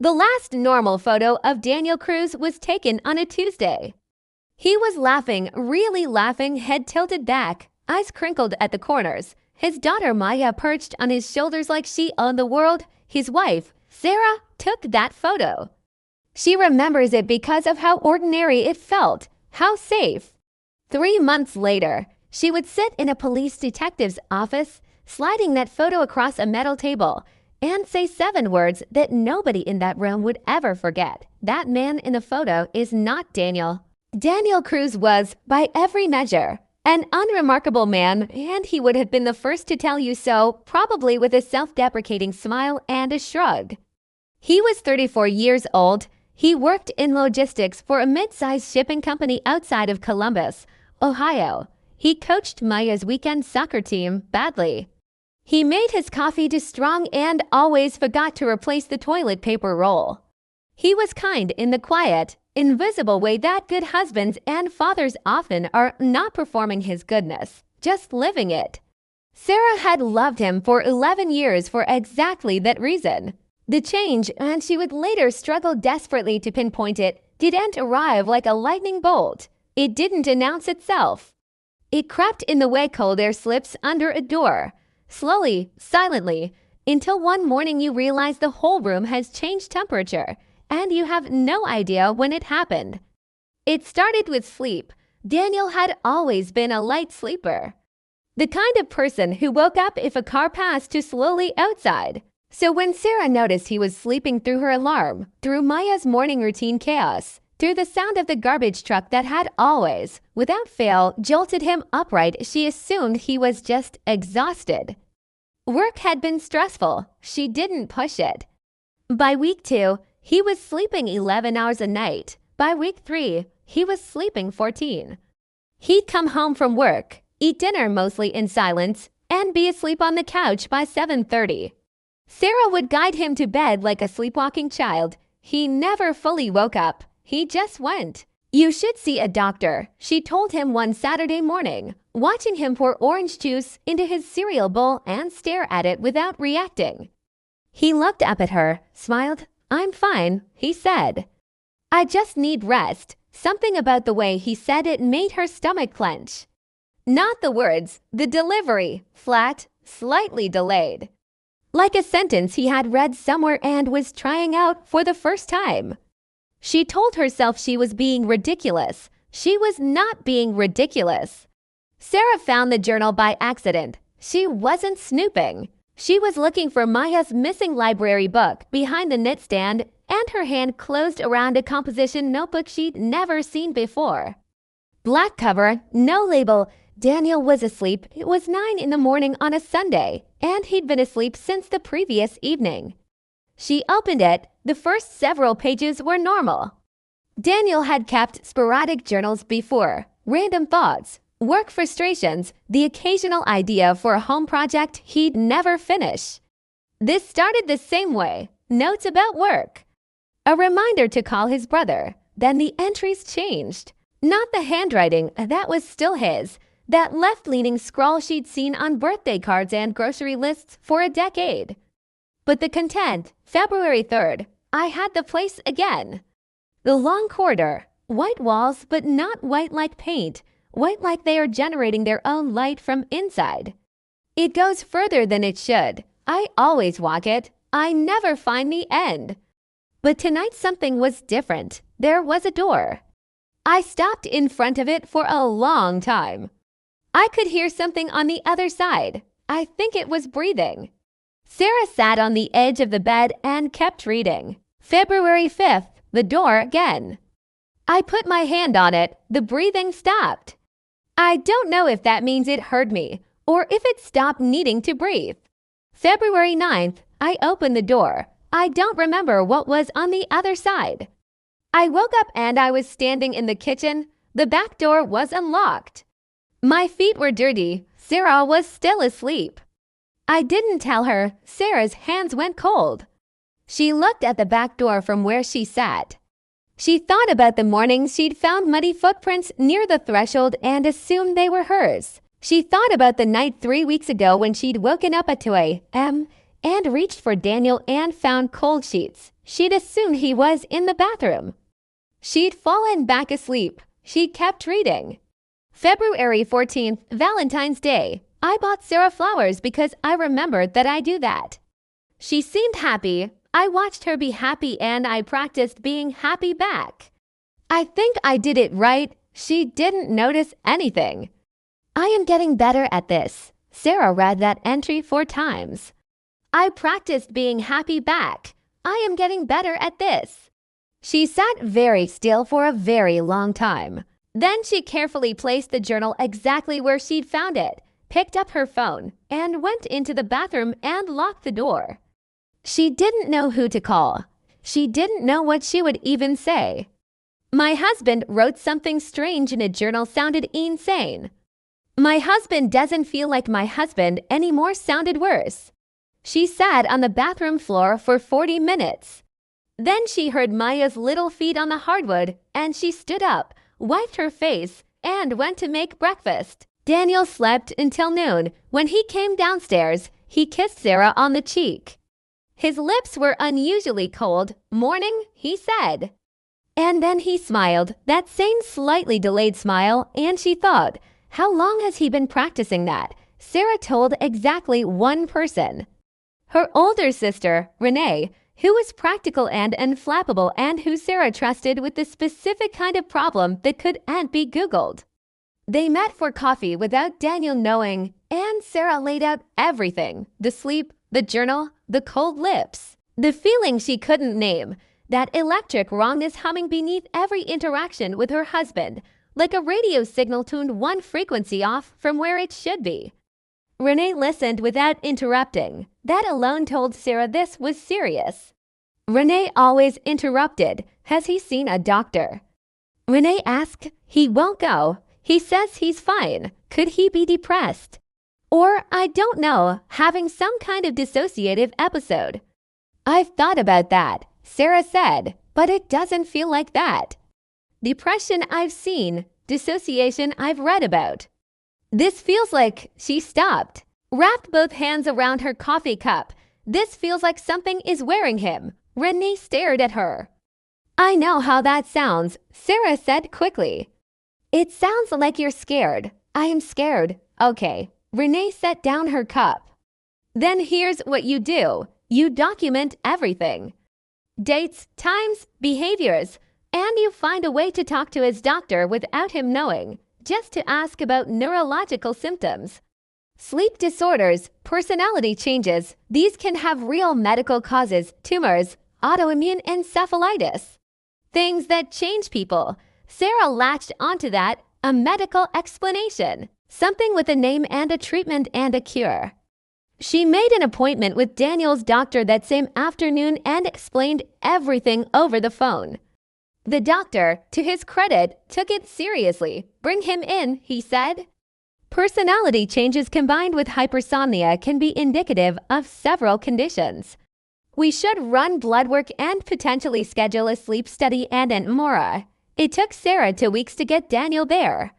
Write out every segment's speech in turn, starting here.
The last normal photo of Daniel Cruz was taken on a Tuesday. He was laughing, really laughing, head tilted back, eyes crinkled at the corners. His daughter Maya perched on his shoulders like she owned the world. His wife, Sarah, took that photo. She remembers it because of how ordinary it felt, how safe. 3 months later, she would sit in a police detective's office, sliding that photo across a metal table, and say 7 words that nobody in that room would ever forget. That man in the photo is not Daniel. Daniel Cruz was, by every measure, an unremarkable man, and he would have been the first to tell you so, probably with a self-deprecating smile and a shrug. He was 34 years old. He worked in logistics for a mid-sized shipping company outside of Columbus, Ohio. He coached Maya's weekend soccer team badly. He made his coffee too strong and always forgot to replace the toilet paper roll. He was kind in the quiet, invisible way that good husbands and fathers often are, not performing his goodness, just living it. Sarah had loved him for 11 years for exactly that reason. The change, and she would later struggle desperately to pinpoint it, didn't arrive like a lightning bolt. It didn't announce itself. It crept in the way cold air slips under a door, slowly, silently, until one morning you realize the whole room has changed temperature, and you have no idea when it happened. It started with sleep. Daniel had always been a light sleeper. The kind of person who woke up if a car passed too slowly outside. So when Sarah noticed he was sleeping through her alarm, through Maya's morning routine chaos, through the sound of the garbage truck that had always, without fail, jolted him upright, she assumed he was just exhausted. Work had been stressful. She didn't push it. By week 2, he was sleeping 11 hours a night. By week 3, he was sleeping 14. He'd come home from work, eat dinner mostly in silence, and be asleep on the couch by 7:30. Sarah would guide him to bed like a sleepwalking child. He never fully woke up. He just went. "You should see a doctor," she told him one Saturday morning, watching him pour orange juice into his cereal bowl and stare at it without reacting. He looked up at her, smiled. "I'm fine," he said. "I just need rest." Something about the way he said it made her stomach clench. Not the words, the delivery, flat, slightly delayed. Like a sentence he had read somewhere and was trying out for the first time. She told herself she was being ridiculous. She was not being ridiculous. Sarah found the journal by accident. She wasn't snooping. She was looking for Maya's missing library book behind the nightstand, and her hand closed around a composition notebook she'd never seen before. Black cover, no label. Daniel was asleep. It was 9 in the morning on a Sunday, and he'd been asleep since the previous evening. She opened it. The first several pages were normal. Daniel had kept sporadic journals before, random thoughts, work frustrations, the occasional idea for a home project he'd never finish. This started the same way, notes about work. A reminder to call his brother. Then the entries changed. Not the handwriting, that was still his. That left-leaning scrawl she'd seen on birthday cards and grocery lists for a decade. But the content, February 3rd, I had the place again. The long corridor, white walls but not white like paint, white like they are generating their own light from inside. It goes further than it should. I always walk it. I never find the end. But tonight something was different. There was a door. I stopped in front of it for a long time. I could hear something on the other side. I think it was breathing. Sarah sat on the edge of the bed and kept reading. February 5th, the door again. I put my hand on it. The breathing stopped. I don't know if that means it heard me or if it stopped needing to breathe. February 9th, I opened the door. I don't remember what was on the other side. I woke up and I was standing in the kitchen. The back door was unlocked. My feet were dirty. Sarah was still asleep. I didn't tell her. Sarah's hands went cold. She looked at the back door from where she sat. She thought about the mornings she'd found muddy footprints near the threshold and assumed they were hers. She thought about the night 3 weeks ago when she'd woken up at 2 a.m. and reached for Daniel and found cold sheets. She'd assumed he was in the bathroom. She'd fallen back asleep. She kept reading. February 14th, Valentine's Day. I bought Sarah flowers because I remembered that I do that. She seemed happy. I watched her be happy and I practiced being happy back. I think I did it right. She didn't notice anything. I am getting better at this. Sarah read that entry 4 times. I practiced being happy back. I am getting better at this. She sat very still for a very long time. Then she carefully placed the journal exactly where she'd found it, picked up her phone, and went into the bathroom and locked the door. She didn't know who to call. She didn't know what she would even say. My husband wrote something strange in a journal sounded insane. My husband doesn't feel like my husband anymore sounded worse. She sat on the bathroom floor for 40 minutes. Then she heard Maya's little feet on the hardwood and she stood up, wiped her face, and went to make breakfast. Daniel slept until noon. When he came downstairs, he kissed Sarah on the cheek. His lips were unusually cold. Morning, he said. And then he smiled, that same slightly delayed smile, and she thought, how long has he been practicing that? Sarah told exactly one person. Her older sister, Renee, who was practical and unflappable and who Sarah trusted with the specific kind of problem that couldn't be Googled. They met for coffee without Daniel knowing, and Sarah laid out everything, the sleep, the journal, the cold lips, the feeling she couldn't name, that electric wrongness humming beneath every interaction with her husband, like a radio signal tuned one frequency off from where it should be. Renee listened without interrupting. That alone told Sarah this was serious. Renee always interrupted. Has he seen a doctor? Renee asked. He won't go. He says he's fine. Could he be depressed? Or, I don't know, having some kind of dissociative episode. I've thought about that, Sarah said, but it doesn't feel like that. Depression I've seen, dissociation I've read about. This feels like she stopped, wrapped both hands around her coffee cup. This feels like something is wearing him. Renee stared at her. I know how that sounds, Sarah said quickly. It sounds like you're scared. I am scared. Okay. Renee set down her cup. Then here's what you do. You document everything. Dates, times, behaviors, and you find a way to talk to his doctor without him knowing, just to ask about neurological symptoms. Sleep disorders, personality changes, these can have real medical causes, tumors, autoimmune encephalitis. Things that change people. Sarah latched onto that, a medical explanation, something with a name and a treatment and a cure. She made an appointment with Daniel's doctor that same afternoon and explained everything over the phone. The doctor, to his credit, took it seriously. Bring him in, he said. Personality changes combined with hypersomnia can be indicative of several conditions. We should run blood work and potentially schedule a sleep study and more. It took Sarah 2 weeks to get Daniel there.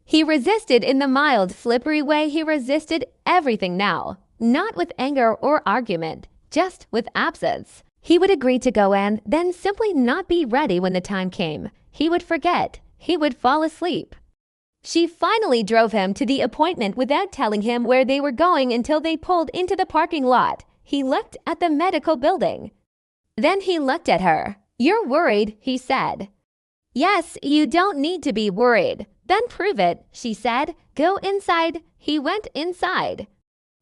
He resisted in the mild, slippery way he resisted everything now, not with anger or argument, just with absence. He would agree to go and then simply not be ready when the time came. He would forget. He would fall asleep. She finally drove him to the appointment without telling him where they were going until they pulled into the parking lot. He looked at the medical building. Then he looked at her. You're worried, he said. Yes, you don't need to be worried. Then prove it, she said. Go inside. He went inside.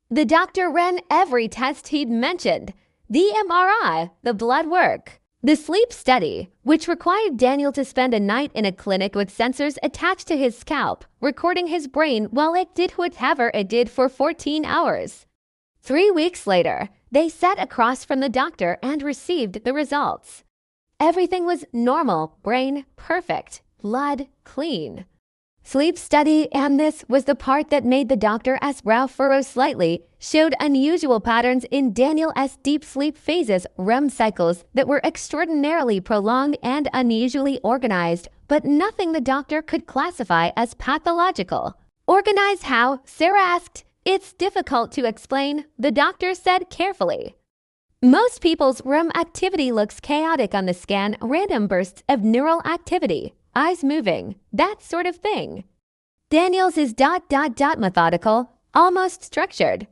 The doctor ran every test he'd mentioned. The MRI, the blood work, the sleep study, which required Daniel to spend a night in a clinic with sensors attached to his scalp, recording his brain while it did whatever it did for 14 hours. 3 weeks later, they sat across from the doctor and received the results. Everything was normal, brain perfect, blood clean. Sleep study, and this was the part that made the doctor's brow furrow slightly, showed unusual patterns in Daniel's deep sleep phases, REM cycles that were extraordinarily prolonged and unusually organized, but nothing the doctor could classify as pathological. Organized how? Sarah asked. It's difficult to explain, the doctor said carefully. Most people's REM activity looks chaotic on the scan, random bursts of neural activity, eyes moving, that sort of thing. Daniel's is ... methodical, almost structured.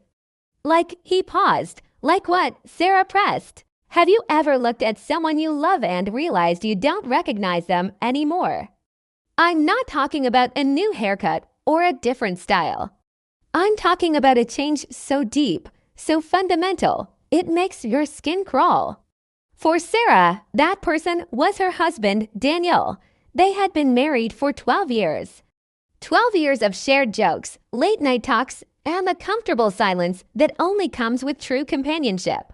Like he paused. Like what? Sarah pressed. Have you ever looked at someone you love and realized you don't recognize them anymore? I'm not talking about a new haircut or a different style. I'm talking about a change so deep, so fundamental, it makes your skin crawl. For Sarah, that person was her husband, Daniel. They had been married for 12 years. 12 years of shared jokes, late-night talks, and the comfortable silence that only comes with true companionship.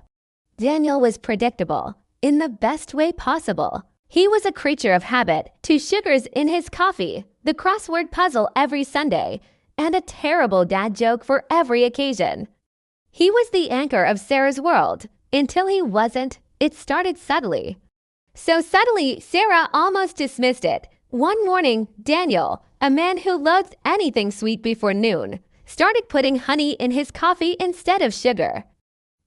Daniel was predictable, in the best way possible. He was a creature of habit, 2 sugars in his coffee, the crossword puzzle every Sunday, and a terrible dad joke for every occasion. He was the anchor of Sarah's world. Until he wasn't, it started subtly. So subtly, Sarah almost dismissed it. One morning, Daniel, a man who loathed anything sweet before noon, started putting honey in his coffee instead of sugar.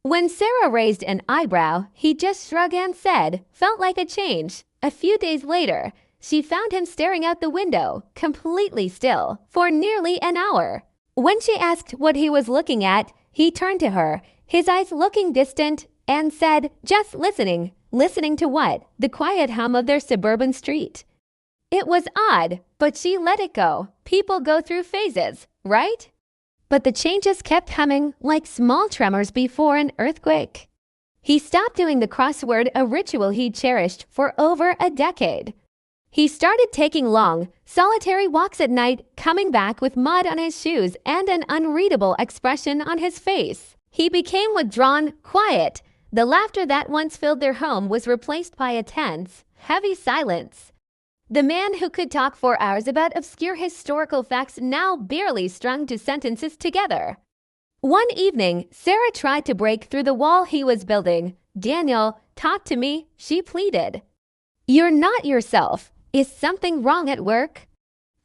When Sarah raised an eyebrow, he just shrugged and said, "Felt like a change." A few days later, she found him staring out the window, completely still, for nearly an hour. When she asked what he was looking at, he turned to her, his eyes looking distant, and said, "Just listening." Listening to what? The quiet hum of their suburban street. It was odd, but she let it go. People go through phases, right? But the changes kept humming like small tremors before an earthquake. He stopped doing the crossword, a ritual he'd cherished for over a decade. He started taking long, solitary walks at night, coming back with mud on his shoes and an unreadable expression on his face. He became withdrawn, quiet. The laughter that once filled their home was replaced by a tense, heavy silence. The man who could talk for hours about obscure historical facts now barely strung 2 sentences together. One evening, Sarah tried to break through the wall he was building. "Daniel, talk to me," she pleaded. "You're not yourself. Is something wrong at work?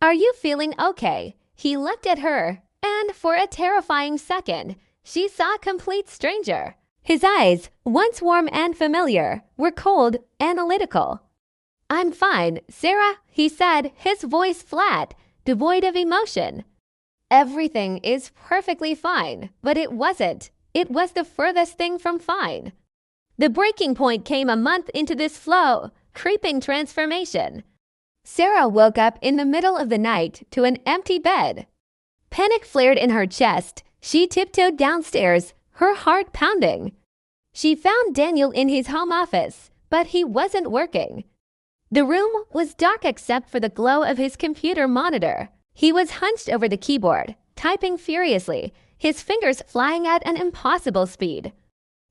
Are you feeling okay?" He looked at her, and for a terrifying second, she saw a complete stranger. His eyes, once warm and familiar, were cold, analytical. "I'm fine, Sarah," he said, his voice flat, devoid of emotion. Everything is perfectly fine, but it wasn't. It was the furthest thing from fine. The breaking point came a month into this slow, creeping transformation. Sarah woke up in the middle of the night to an empty bed. Panic flared in her chest. She tiptoed downstairs, her heart pounding. She found Daniel in his home office, but he wasn't working. The room was dark except for the glow of his computer monitor. He was hunched over the keyboard, typing furiously, his fingers flying at an impossible speed.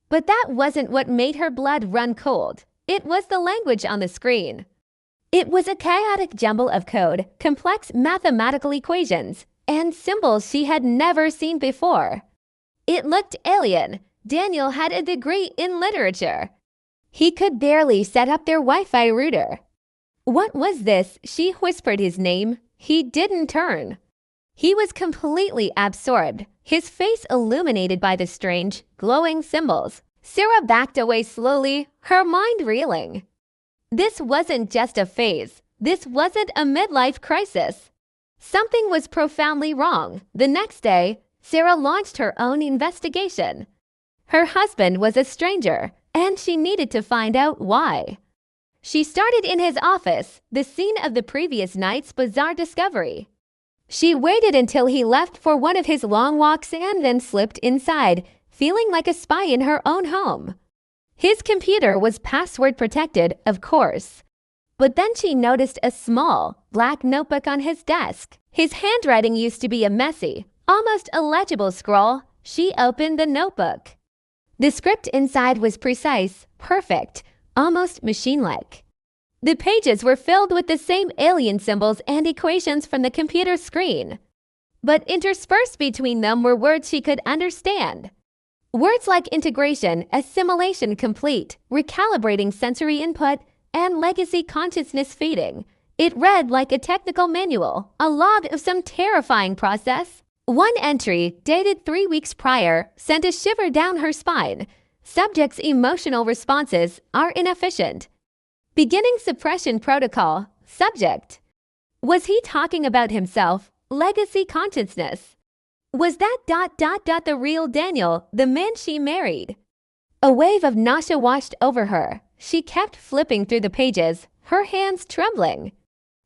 But that wasn't what made her blood run cold. It was the language on the screen. It was a chaotic jumble of code, complex mathematical equations, and symbols she had never seen before. It looked alien. Daniel had a degree in literature. He could barely set up their Wi-Fi router. What was this? She whispered his name. He didn't turn. He was completely absorbed, his face illuminated by the strange, glowing symbols. Sarah backed away slowly, her mind reeling. This wasn't just a phase. This wasn't a midlife crisis. Something was profoundly wrong. The next day, Sarah launched her own investigation. Her husband was a stranger, and she needed to find out why. She started in his office, the scene of the previous night's bizarre discovery. She waited until he left for one of his long walks and then slipped inside, feeling like a spy in her own home. His computer was password protected, of course. But then she noticed a small, black notebook on his desk. His handwriting used to be a messy, almost illegible scrawl. She opened the notebook. The script inside was precise, perfect, almost machine-like. The pages were filled with the same alien symbols and equations from the computer screen. But interspersed between them were words she could understand. Words like integration, assimilation complete, recalibrating sensory input, and legacy consciousness feeding. It read like a technical manual, a log of some terrifying process. One entry, dated 3 weeks prior, sent a shiver down her spine. Subject's emotional responses are inefficient. Beginning suppression protocol. Subject. Was he talking about himself? Legacy consciousness. Was that the real Daniel, the man she married? A wave of nausea washed over her. She kept flipping through the pages, her hands trembling.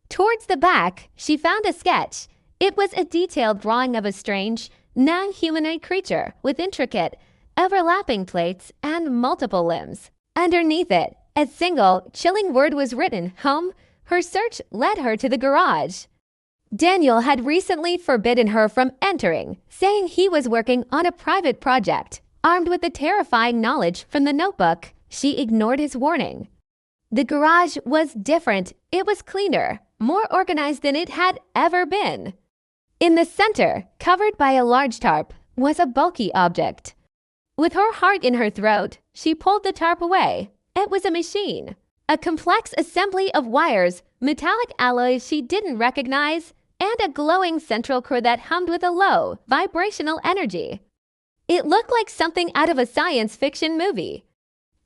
Towards the back, she found a sketch. It was a detailed drawing of a strange, non-humanoid creature with intricate, overlapping plates and multiple limbs. Underneath it, a single, chilling word was written, home. Her search led her to the garage. Daniel had recently forbidden her from entering, saying he was working on a private project. Armed with the terrifying knowledge from the notebook, she ignored his warning. The garage was different. It was cleaner, more organized than it had ever been. In the center, covered by a large tarp, was a bulky object. With her heart in her throat, she pulled the tarp away. It was a machine. A complex assembly of wires, metallic alloys she didn't recognize, and a glowing central core that hummed with a low, vibrational energy. It looked like something out of a science fiction movie.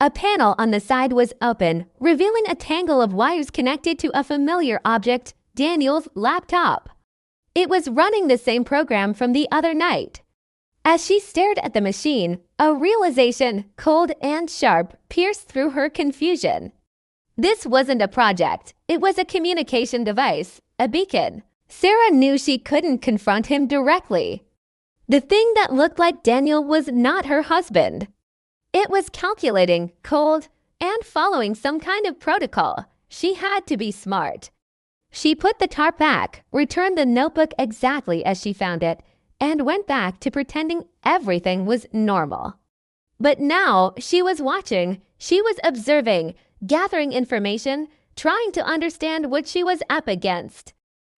A panel on the side was open, revealing a tangle of wires connected to a familiar object, Daniel's laptop. It was running the same program from the other night. As she stared at the machine, a realization, cold and sharp, pierced through her confusion. This wasn't a project. It was a communication device, a beacon. Sarah knew she couldn't confront him directly. The thing that looked like Daniel was not her husband. It was calculating, cold, and following some kind of protocol. She had to be smart. She put the tarp back, returned the notebook exactly as she found it, and went back to pretending everything was normal. But now she was watching, she was observing, gathering information, trying to understand what she was up against.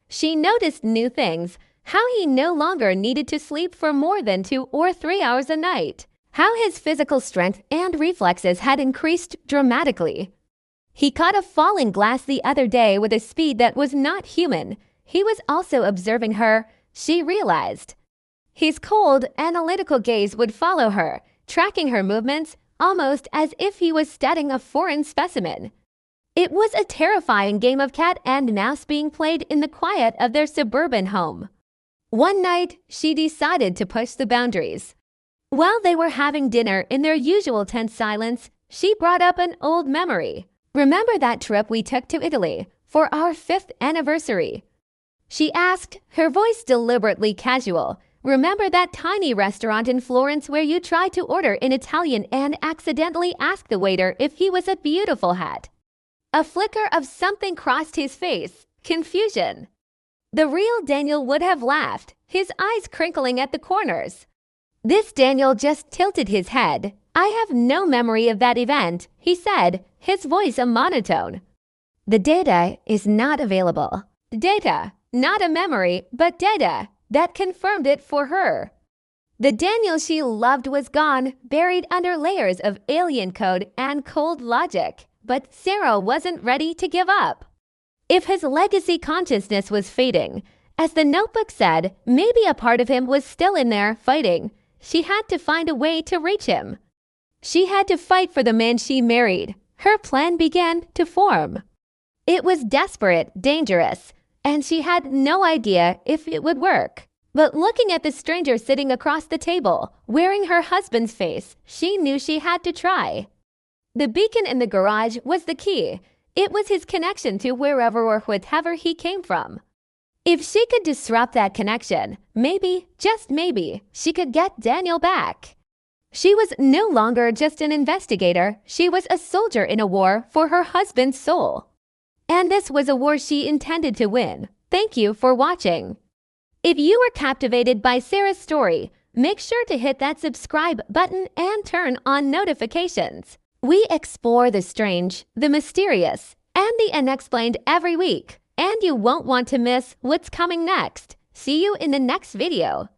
She noticed new things, how he no longer needed to sleep for more than 2 or 3 hours a night, how his physical strength and reflexes had increased dramatically. He caught a falling glass the other day with a speed that was not human. He was also observing her, she realized. His cold, analytical gaze would follow her, tracking her movements, almost as if he was studying a foreign specimen. It was a terrifying game of cat and mouse being played in the quiet of their suburban home. One night, she decided to push the boundaries. While they were having dinner in their usual tense silence, she brought up an old memory. Remember that trip we took to Italy for our 5th anniversary? She asked, her voice deliberately casual. Remember that tiny restaurant in Florence where you tried to order in Italian and accidentally asked the waiter if he was a beautiful hat? A flicker of something crossed his face, confusion. The real Daniel would have laughed, his eyes crinkling at the corners. This Daniel just tilted his head. I have no memory of that event, he said, his voice a monotone. The data is not available. Data, not a memory, but data. That confirmed it for her. The Daniel she loved was gone, buried under layers of alien code and cold logic. But Sarah wasn't ready to give up. If his legacy consciousness was fading, as the notebook said, maybe a part of him was still in there fighting. She had to find a way to reach him. She had to fight for the man she married. Her plan began to form. It was desperate, dangerous, and she had no idea if it would work. But looking at the stranger sitting across the table, wearing her husband's face, she knew she had to try. The beacon in the garage was the key. It was his connection to wherever or whatever he came from. If she could disrupt that connection, maybe, just maybe, she could get Daniel back. She was no longer just an investigator. She was a soldier in a war for her husband's soul. And this was a war she intended to win. Thank you for watching. If you were captivated by Sarah's story, make sure to hit that subscribe button and turn on notifications. We explore the strange, the mysterious, and the unexplained every week, and you won't want to miss what's coming next. See you in the next video.